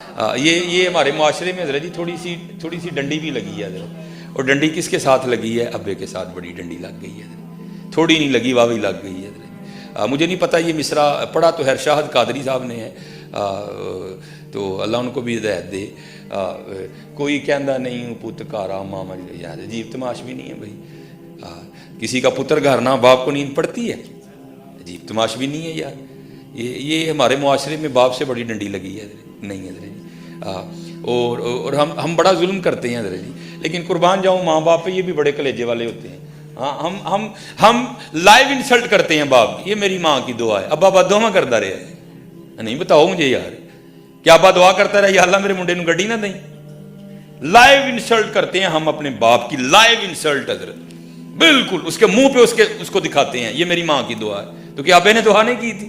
یہ ہمارے معاشرے میں حضرت جی تھوڑی سی ڈنڈی بھی لگی ہے حضرت. اور ڈنڈی کس کے ساتھ لگی ہے؟ ابے کے ساتھ بڑی ڈنڈی لگ گئی ہے حضرت. تھوڑی نہیں لگی، واوی لگ گئی ہے حضرت. مجھے نہیں پتہ یہ مصرع پڑھا تو شاہد قادری صاحب نے ہے، تو اللہ ان کو بھی ہدایت دے. کوئی کہندہ نہیں ہوں پت کارا ماما یار، عجیب تماش بھی نہیں ہے بھائی. کسی کا پتر گھر نہ باپ کو نیند پڑتی ہے، عجیب تماش بھی نہیں ہے یار. یہ ہمارے معاشرے میں باپ سے بڑی ڈنڈی لگی ہے نہیں ہے حضرت جی. اور ہم بڑا ظلم کرتے ہیں حضرت جی. لیکن قربان جاؤں ماں باپ پہ، یہ بھی بڑے کلیجے والے ہوتے ہیں. ہم لائیو انسلٹ کرتے ہیں باپ. یہ میری ماں کی دعا ہے. ابا بد دعا کرتا رہا ہے نہیں؟ بتاؤ مجھے یار، کیا ابا دعا کرتا رہا یا اللہ میرے منڈے نو گڈی نہ دیں؟ لائیو انسلٹ کرتے ہیں ہم اپنے باپ کی، لائیو انسلٹ حضرت. بالکل اس کے منہ پہ اس کو دکھاتے ہیں یہ میری ماں کی دعا ہے. تو کیا ابے نے دعا نہیں کی تھی؟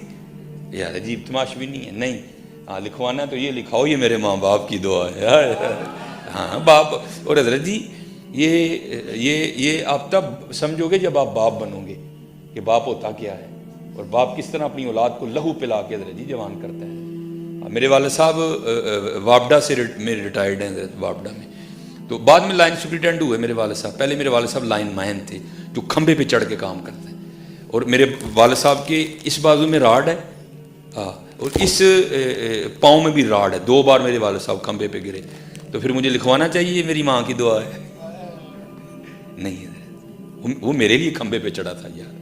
یار عجیب تماش بھی نہیں ہے. نہیں، لکھوانا تو یہ لکھاؤ یہ میرے ماں باپ کی دعا ہے. ہاں باپ. اور حضرت جی یہ آپ تب سمجھو گے جب آپ باپ بنو گے کہ باپ ہوتا کیا ہے، اور باپ کس طرح اپنی اولاد کو لہو پلا کے حضرت جی جوان کرتا ہے. میرے والد صاحب وابڈا سے میرے ریٹائرڈ ہیں حضرت، وابڈا میں. تو بعد میں لائن سپرنٹینڈنٹ ہوئے میرے والد صاحب. پہلے میرے والد صاحب لائن مین تھے جو کھمبے پہ چڑھ کے کام کرتے ہیں. اور میرے والد صاحب کے اس بازو میں راڈ ہے، اور اس پاؤں میں بھی راڈ ہے. 2 بار میرے والد صاحب کھمبے پہ گرے. تو پھر مجھے لکھوانا چاہیے یہ میری ماں کی دعا ہے؟ نہیں ہے. وہ میرے لیے کھمبے پہ چڑھا تھا یار،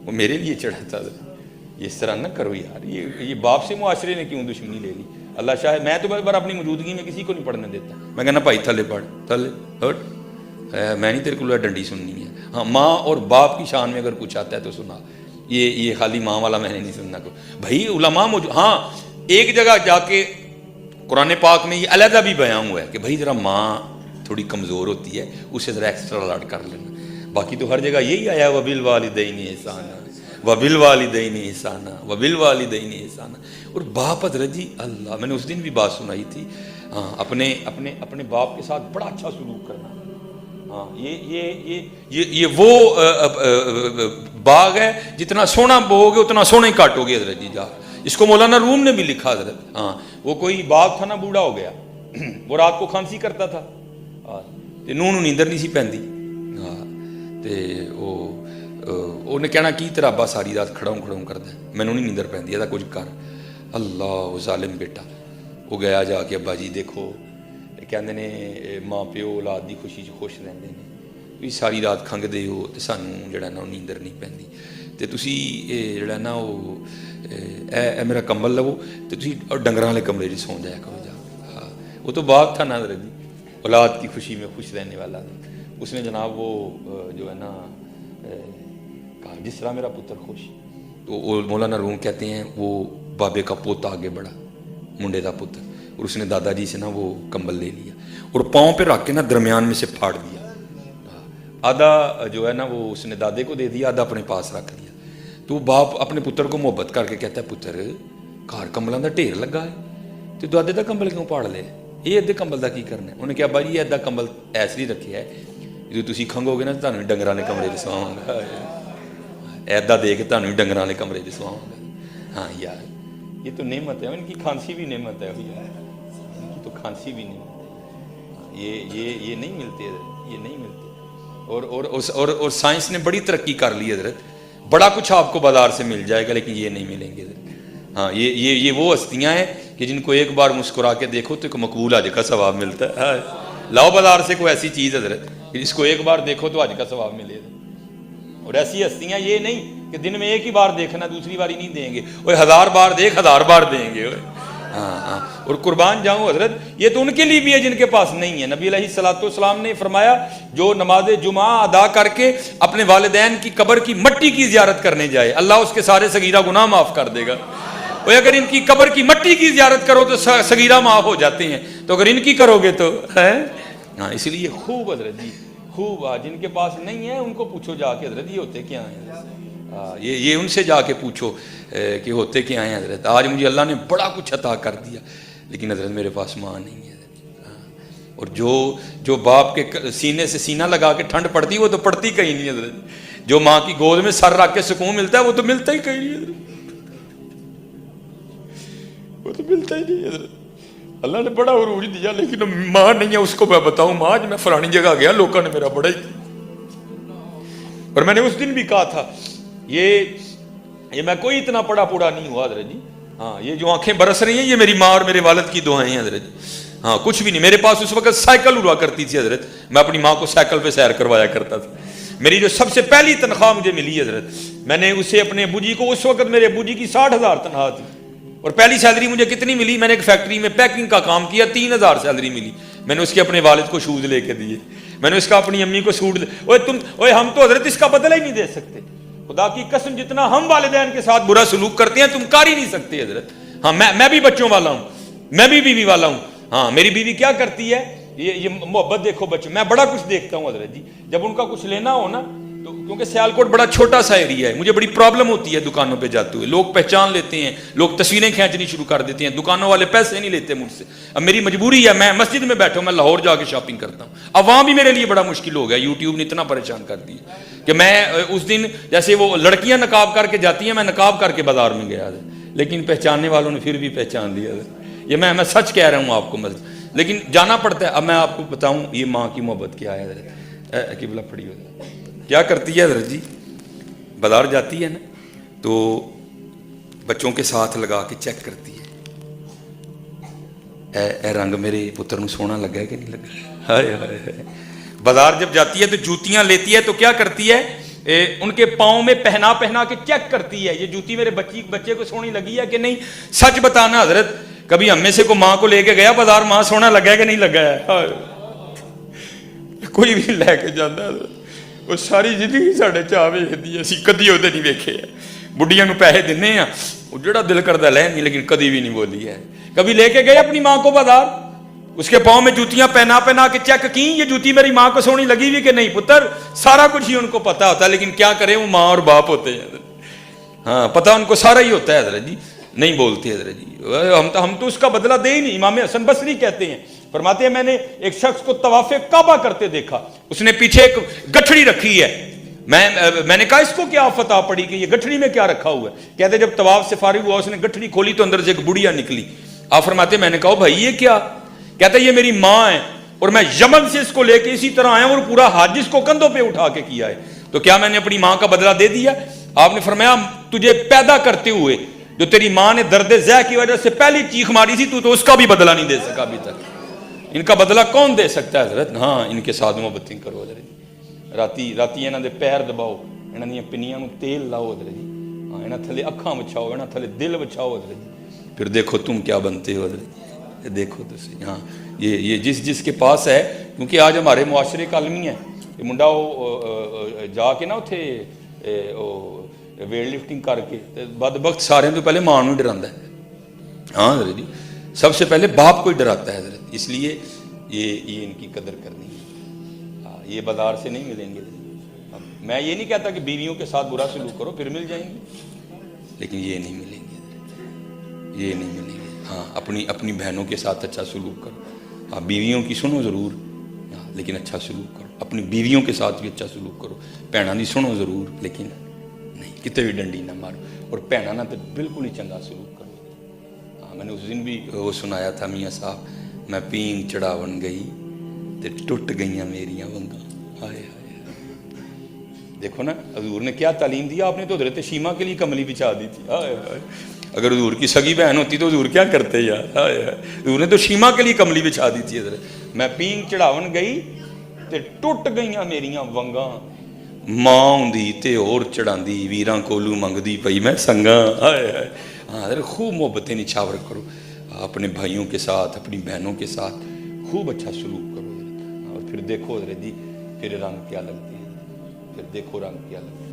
وہ میرے لیے چڑھا تھا. یہ اس طرح نہ کرو یار. یہ باپ سے معاشرے نے کیوں دشمنی لے لی؟ اللہ شاہ میں تو بار اپنی موجودگی میں کسی کو نہیں پڑھنے دیتا. میں کہنا بھائی تھلے پڑھ، تھلے ہٹ، میں نہیں تیرے کو ڈنڈی سننی ہے. ہاں ماں اور باپ کی شان میں اگر کچھ آتا ہے تو سنا. یہ خالی ماں والا میں نے نہیں سننا کو. بھائی علماء ہاں ایک جگہ جا کے قرآن پاک میں یہ علیحدہ بھی بیان ہوا ہے کہ بھائی ذرا ماں تھوڑی کمزور ہوتی ہے، اسے ذرا ایکسٹرا لاڈ کر لینا. باقی تو ہر جگہ یہی آیا وبالوالدین احسانا وبالوالدین احسانا وبالوالدین احسانا. اور باپ حضرت جی اللہ، میں نے اس دن بھی بات سنائی تھی. ہاں اپنے باپ کے ساتھ بڑا اچھا سلوک کرنا. ہاں یہ وہ باغ ہے جتنا سونا بوگے اتنا سونا ہی کاٹو گے حضرت جی. جا اس کو مولانا روم نے بھی لکھا حضرت. ہاں وہ کوئی باغ تھا نا، بوڑھا ہو گیا، وہ رات کو کھانسی کرتا تھا تے نونوں نیندر نہیں سی پیندی. ہاں تے انہیں کہنا کی تیرا ابا ساری رات کھڑاؤں کردا ہے، مینوں نہیں نیندر پیندی، ایسا کچھ کر. اللہ ظالم بیٹا. وہ گیا جا کے ابا جی دیکھو کہندے نے ماں پیو اولاد دی خوشی خوش رہندے نے، تسی ساری رات کھنگدے ہو تے سانوں جڑا نا نیندر نہیں پیندی، تے تسی جڑا نا اے میرا کمبل لو تے تسی ڈنگراں والے کمرے وچ سو جایا کرو جا. ہاں وہ تو باغ تھا نا حضرت جی، اولاد کی خوشی میں خوش رہنے والا. اس نے جناب وہ جو ہے نا کہا جس طرح میرا پتر خوش. تو مولانا روم کہتے ہیں وہ بابے کا پوتا آگے بڑھا، منڈے کا پتر، اور اس نے دادا جی سے نا وہ کمبل لے لیا اور پاؤں پہ رکھ کے نا درمیان میں سے پھاڑ دیا. آدھا جو ہے نا وہ اس نے دادے کو دے دیا، آدھا اپنے پاس رکھ دیا. تو باپ اپنے پتر کو محبت کر کے کہتا ہے پتر گھر کمبلوں کا ڈھیر لگا ہے تو دادے کا کمبل کیوں پھاڑ لے؟ یہ ادھے کمبل کا کی کرنا ہے؟ انہیں کہا بھائی یہ ادھا کمبل ایس لیے رکھا ہے جو تسی کھنگو گے نا تمہیں ڈنگر والے کمرے میں سواؤں گا، ایدا دے کے تمہیں ڈنگر والے کمرے میں سواؤں گا. ہاں یار یہ تو نعمت ہے، ان کی کھانسی بھی نعمت ہے. ان کی تو کھانسی بھی نعمت ہے. یہ نہیں ملتے حضرت، یہ نہیں ملتے. اور سائنس نے بڑی ترقی کر لی حضرت. بڑا کچھ آپ کو بازار سے مل جائے گا لیکن یہ نہیں ملیں گے حضرت. ہاں یہ وہ ہستیاں ہیں کہ جن کو ایک بار مسکرا کے دیکھو تو ایک مقبول حج کا ثواب ملتا ہے. لاؤ بازار سے کوئی ایسی چیز حضرت کہ اس کو ایک بار دیکھو تو حج کا ثواب ملے گا. اور ایسی ہستیاں یہ نہیں کہ دن میں ایک ہی بار دیکھنا دوسری باری نہیں دیں گے، وہ 1000 بار دیکھ 1000 بار دیں گے. ہاں اور قربان جاؤں حضرت یہ تو ان کے لیے بھی ہے جن کے پاس نہیں ہے. نبی علیہ الصلوۃ والسلام نے فرمایا جو نماز جمعہ ادا کر کے اپنے والدین کی قبر کی مٹی کی زیارت کرنے جائے اللہ اس کے سارے صغیرہ گناہ معاف کر دے گا. اور اگر ان کی قبر کی مٹی کی زیارت کرو تو صغیرہ معاف ہو جاتے ہیں، تو اگر ان کی کرو گے تو ہے. ہاں اس لیے خوب حضرت جی خوب. جن کے پاس نہیں ہے ان کو پوچھو جا کے حضرت یہ ہوتے کیا ہیں. یہ ان سے جا کے پوچھو کہ ہوتے کیا ہیں حضرت. آج مجھے اللہ نے بڑا کچھ عطا کر دیا لیکن حضرت میرے پاس ماں نہیں ہے. اور جو باپ کے سینے سے سینہ لگا کے ٹھنڈ پڑتی وہ تو پڑتی کہیں نہیں حضرت. جو ماں کی گود میں سر رکھ کے سکون ملتا ہے وہ تو ملتا ہی کہیں نہیں حضرت، وہ تو ملتا ہی نہیں حضرت. اللہ نے بڑا عروج دیا, لیکن ماں نہیں ہے. اس کو میں بتاؤں ماں میں فلانی جگہ گیا, لوگوں نے میرا بڑا ہی, اور میں نے اس دن بھی کہا تھا یہ میں کوئی اتنا پڑا پوڑا نہیں ہوا حضرت جی. ہاں یہ جو آنکھیں برس رہی ہیں یہ میری ماں اور میرے والد کی دعائیں ہیں حضرت جی. ہاں کچھ بھی نہیں. میرے پاس اس وقت سائیکل ہوا کرتی تھی حضرت, میں اپنی ماں کو سائیکل پہ سیر کروایا کرتا تھا. میری جو سب سے پہلی تنخواہ مجھے ملی حضرت, میں نے اسے اپنے ابو جی کو, اس وقت میرے ابو جی کی 60,000 تنخواہ تھی, اور پہلی سیلری مجھے کتنی ملی, میں نے ایک فیکٹری میں پیکنگ کا کام کیا, 3,000 سیلری ملی. میں نے اس کے اپنے والد کو شوز لے کے دیے, میں نے اس کا اپنی امی کو سوٹ ہم تو حضرت اس کا بدلہ ہی نہیں دے سکتے. خدا کی قسم جتنا ہم والدین کے ساتھ برا سلوک کرتے ہیں تم کر ہی نہیں سکتے حضرت. ہاں میں بھی بچوں والا ہوں, میں بھی بیوی والا ہوں. ہاں میری بیوی کیا کرتی ہے, یہ محبت دیکھو بچوں, میں بڑا کچھ دیکھتا ہوں حضرت جی. جب ان کا کچھ لینا ہو نا, تو کیونکہ سیالکوٹ بڑا چھوٹا سا ایریا ہے, مجھے بڑی پرابلم ہوتی ہے دکانوں پہ جاتے ہوئے. لوگ پہچان لیتے ہیں, لوگ تصویریں کھینچنی شروع کر دیتے ہیں, دکانوں والے پیسے نہیں لیتے مجھ سے. اب میری مجبوری ہے, میں مسجد میں بیٹھا ہوں, میں لاہور جا کے شاپنگ کرتا ہوں. اب وہاں بھی میرے لیے بڑا مشکل ہو گیا, یوٹیوب نے اتنا پریشان کر دیا کہ میں اس دن جیسے وہ لڑکیاں نقاب کر کے جاتی ہیں, میں نقاب کر کے بازار میں گیا, لیکن پہچاننے والوں نے پھر بھی پہچان لیا. یہ میں سچ کہہ رہا ہوں آپ کو, لیکن جانا پڑتا ہے. اب میں آپ کو بتاؤں یہ ماں کی محبت کیا ہے حضرت. قبلہ پڑی ہو کیا کرتی ہے حضرت جی, بازار جاتی ہے نا تو بچوں کے ساتھ لگا کے چیک کرتی ہے, اے رنگ میرے پتر نو سونا لگا ہے کہ نہیں لگا. ہائے ہائے. بازار جب جاتی ہے تو جوتیاں لیتی ہے, تو کیا کرتی ہے, ان کے پاؤں میں پہنا کے چیک کرتی ہے, یہ جوتی میرے بچے کو سونی لگی ہے کہ نہیں. سچ بتانا حضرت, کبھی ہم میں سے کو ماں کو لے کے گیا بازار, ماں سونا لگا ہے کہ نہیں لگا ہے. کوئی بھی لے کے جانا حضرت, وہ ساری زندگی ساڈے چاہ ویکھدی ہے, اسی کدی وہ نہیں ویکھے. بڑھیاں نو پیسے دینے ہیں, وہ جڑا دل کرتا لے نہیں, لیکن کدی بھی نہیں بولی ہے. کبھی لے کے گئے اپنی ماں کو بازار, اس کے پاؤں میں جوتیاں پہنا کے چیک کی, یہ جوتی میری ماں کو سونی لگی ہوئی کہ نہیں. پتر سارا کچھ ہی ان کو پتا ہوتا ہے, لیکن کیا کریں وہ ماں اور باپ ہوتے ہیں. ہاں پتا ان کو سارا ہی ہوتا ہے حضرت جی, نہیں بولتے حضرت جی. ہم تو اس کا بدلہ دے ہی نہیں. امام حسن بصری کہتے ہیں, فرماتے ہیں میں نے ایک شخص کو طواف کعبہ کرتے دیکھا, اس نے پیچھے ایک گٹھڑی رکھی ہے. میں نے کہا اس کو کیا فتح پڑی کہ یہ گٹھڑی میں کیا رکھا ہوا ہے. کہتے جب طواف سے فارغ ہوا, اس نے گٹھڑی کھولی تو اندر سے ایک بڑھیا نکلی. آپ فرماتے میں نے کہا بھائی یہ کیا, کہتا یہ میری ماں ہے, اور میں یمن سے اس کو لے کے اسی طرح آیا اور پورا حج اس کو کندھوں پہ اٹھا کے کیا ہے. تو کیا میں نے اپنی ماں کا بدلہ دے دیا؟ آپ نے فرمایا تجھے پیدا کرتے ہوئے جو تیری ماں نے درد زہ کی وجہ سے پہلی چیخ ماری تھی, تو اس کا بھی بدلہ نہیں دے سکا ابھی تک. ان کا بدلہ کون دے سکتا ہے حضرت؟ ہاں ان کے ساتھ محبتیں کرو حضرت. راتی انہاں دے پیر دباؤ, انہاں دی پنیاں نو تیل لاؤ حضرت جی. ہاں انہاں تھلے اکھاں وچھاؤ, انہاں تھلے دل وچھاؤ حضرت جی. پھر دیکھو تم کیا بنتے ہو حضرت جی. دیکھو تو ہاں یہ جس کے پاس ہے, کیونکہ آج ہمارے معاشرے کا المی ہے. یہ منڈا وہ جا کے نا اتھے ویٹ لفٹنگ کر کے بدبخت سارے تو پہلے ماں نو ڈراتا ہے. ہاں حضرت جی, سب سے پہلے باپ کو ہی ڈراتا ہے حضرت. اس لیے یہ ان کی قدر کرنی ہے. یہ بازار سے نہیں ملیں گے. میں یہ نہیں کہتا کہ بیویوں کے ساتھ برا سلوک کرو پھر مل جائیں گے, لیکن یہ نہیں ملیں گے, یہ نہیں ملیں گے. ہاں اپنی بہنوں کے ساتھ اچھا سلوک کرو. ہاں بیویوں کی سنو ضرور, لیکن اچھا سلوک کرو. اپنی بیویوں کے ساتھ بھی اچھا سلوک کرو. بھیناں دی سنو ضرور, لیکن نہیں کتے بھی ڈنڈی نہ مارو. اور بھیناں نہ تو بالکل ہی چنگا سلوک کرو. ہاں میں نے اس دن بھی وہ سنایا تھا میاں صاحب, میں پینگ چڑھاون گئی تے ٹوٹ گئیاں میریاں ونگاں. ہائے ہائے. دیکھو نا حضور نے کیا تعلیم دیا. آپ نے تو حضرت شیمہ کے لیے کملی بچھا دی تھی. ہائے ہائے. اگر حضور کی سگی بہن ہوتی تو حضور کیا کرتے یار. ہائے ہائے. حضور نے تو شیمہ کے لیے کملی بچھا دی تھی حضرت. میں پینگ چڑھاون گئی تے ٹوٹ گئیاں میریاں ونگاں, ماں ہوندی تے اور چڑھاندی, ویراں کولو منگدی پئی میں سنگاں. ہائے ہائے. ہاں حضرت خوب محبتیں نچھاور کرو اپنے بھائیوں کے ساتھ, اپنی بہنوں کے ساتھ خوب اچھا سلوک کرو حضرت. اور پھر دیکھو حضرت جی پھر رنگ کیا لگتی ہے, پھر دیکھو رنگ کیا لگتا ہے.